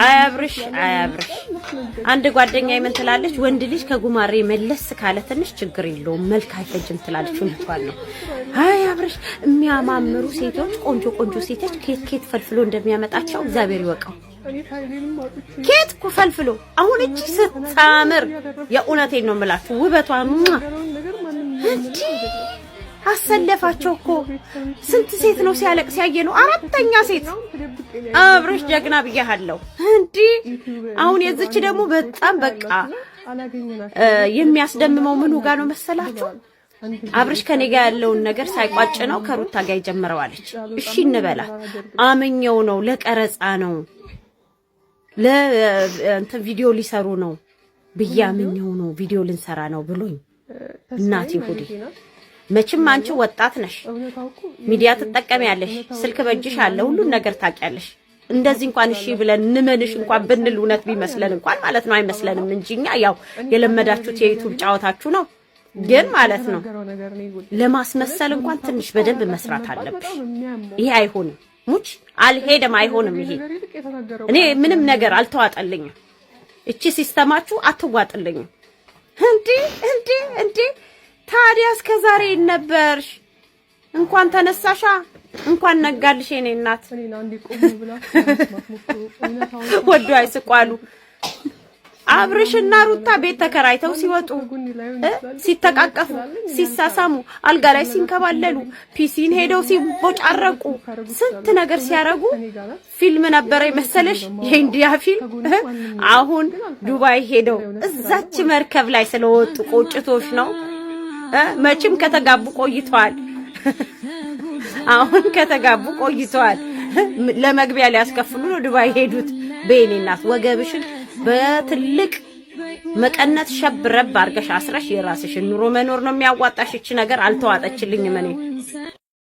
አያብርሽ አንድ ጓደኛዬ ምን ትላለች ወንድ ልጅ ከጉማሬ መለስ ካለ ትንሽ ችግር የለውም መልክ አይፈጅም ትላለች እንኳን ነው አያብርሽ የሚያማምሩ ሴቶች ቆንጆ ሴቶች ኬት ፈልፍሎ እንደሚያመጣቸው እግዚአብሔር ይወቀው ኬት ፈልፍሎ አሁን እቺ ስታምር የኡነቴን ነው የምላችሁ ውበቷ እንዴ አሰለፋቸው እኮ ስንት ሴት ነው ሲያለቅስ ያየ ነው አራተኛ ሴት አብርሽ ጀግና ብያለሁ እንዴ አሁን የዝች ደግሞ በጣም በቃ የሚያስደምመው ምኑ ጋር ነው መሰላችሁ አብርሽ ከኔ ጋር ያለውን ነገር ሳይቋጭ ነው ከሩታ ጋር ይጀምረዋለች እሺ እንበላ አመኘው ነው ለቀረጻ ነው ለእንተ ቪዲዮ ሊሰሩ ነው ብያመኘው ነው ቪዲዮ ልንሰራ ነው ብሎኝ እናት ይሁዲ መቼም አንቺ ወጣት ነሽ ሚዲያ ትጠቀሚያለሽ ስልክ በእጅሽ አለ ሁሉ ነገር ታውቂያለሽ እንደዚህ እንኳን እሺ ብለን ንመንሽ እንኳን ብንል እውነት ቢመስለን እንኳን ማለት ነው አይመስለንም እንጂኛ ያው የለመዳችሁት የዩቲዩብ ጫወታችሁ ነው ግን ማለት ነው ለማስመሰል እንኳን ትንሽ በደንብ መስራት አለብሽ ይሄ አይሆንም ሙች አልሄደም አይሆንም ይሄ እኔ ምንም ነገር አልተዋጠልኝም እቺ ሲስተማችሁ አትዋጥልኝም እንዴ ታዲያ እስከ ዛሬ ነበርሽ እንኳን ተነሳሻ እንኳን ነጋልሽ የኔ እናት ወዶ አይስቋሉ አብርሽና ሩታ ቤት ተከራይተው ሲወጡ ሲተቃቀፉ ሲሳሳሙ አልጋ ላይ ሲንከባለሉ ፒሲን ሄደው ሲቦጫረቁ ስንት ነገር ሲያረጉ ፊልም ነበር መሰለሽ የኢንዲያ ፊልም አሁን ዱባይ ሄደው እዛች መርከብ ላይ ስለወጡ ቆጭቶሽ ነው መቼም ከተጋቡ ቆይቷል አሁን ከተጋቡ ቆይቷል ለመግቢያ ሊያስከፍሉ ነው ዱባይ ሄዱት በእኔናት ወገብሽን በትልቅ መቀነት ሸብረብ አርገሽ አስረሽ የራስሽን ኑሮ መኖር ነው የሚያዋጣሽ እቺ ነገር አልተዋጠችልኝም እኔ